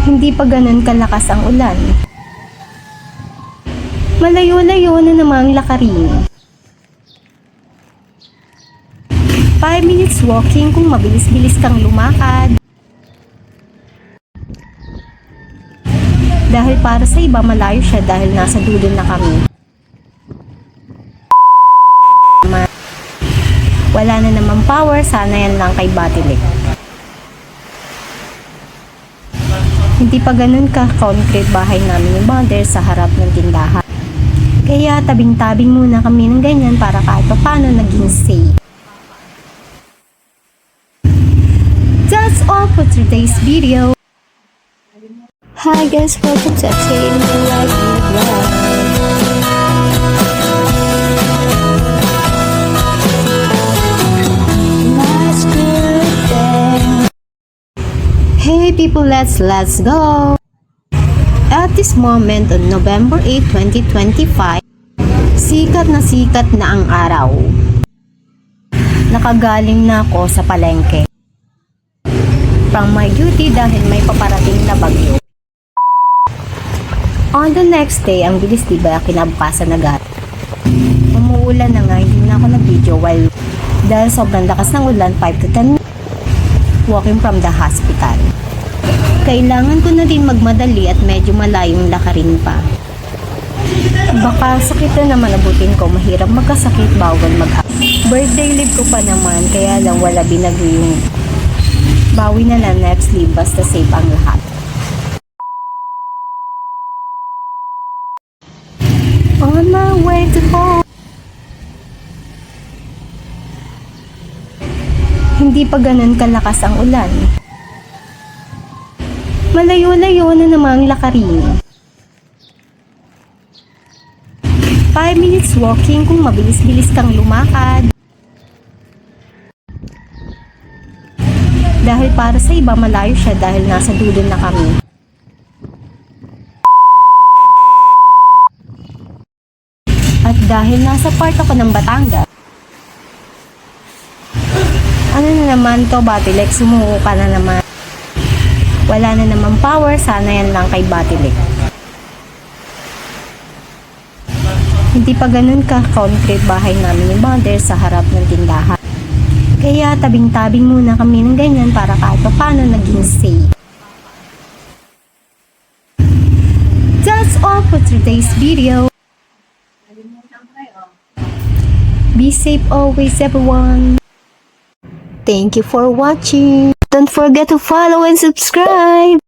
Hindi pa ganun kalakas ang ulan. Malayo-layo na namang lakarin. 5 minutes walking kung mabilis-bilis kang lumakad. Dahil para sa iba malayo siya dahil nasa dulo na kami. Wala na namang power, sana yan lang kay Batilik. Hindi pa ganun ka-concrete bahay namin yung mother sa harap ng tindahan. Kaya tabing-tabing muna kami ng ganyan para kahit paano naging safe. That's all for today's video. Hi guys, welcome to Upstate New Life Vlog. Hey people, let's go! At this moment on November 8, 2025, sikat na ang araw. Nakagaling na ako sa palengke from my duty dahil may paparating na bagyo. On the next day, ang bilis diba kinabukasan agad. Umuulan na nga, hindi na ako nag-video dahil sobrang lakas ng ulan, 5 to 10 minutes walking from the hospital. Kailangan ko na din magmadali at medyo malayong lakarin pa. Baka sakit na naman abutin ko, mahirap magkasakit bawal birthday leave ko pa naman, kaya lang wala binagyo yung bawi na lang next leave basta safe ang lahat. On my way to home. Hindi pa ganun kalakas ang ulan. Malayo-layo na namang lakarin. 5 minutes walking kung mabilis-bilis kang lumakad. Dahil para sa iba malayo siya dahil nasa dulo na kami. At dahil nasa part ako ng Batangas, ano na naman to, Batilik, sumuko ka na naman. Wala na namang power, sana yan lang kay Batilik. Hindi pa ganun ka-concrete bahay namin yung mother sa harap ng tindahan. Kaya tabing-tabing muna kami ng ganyan para kahit paano naging safe. That's all for today's video. Be safe always, everyone. Thank you for watching. Don't forget to follow and subscribe.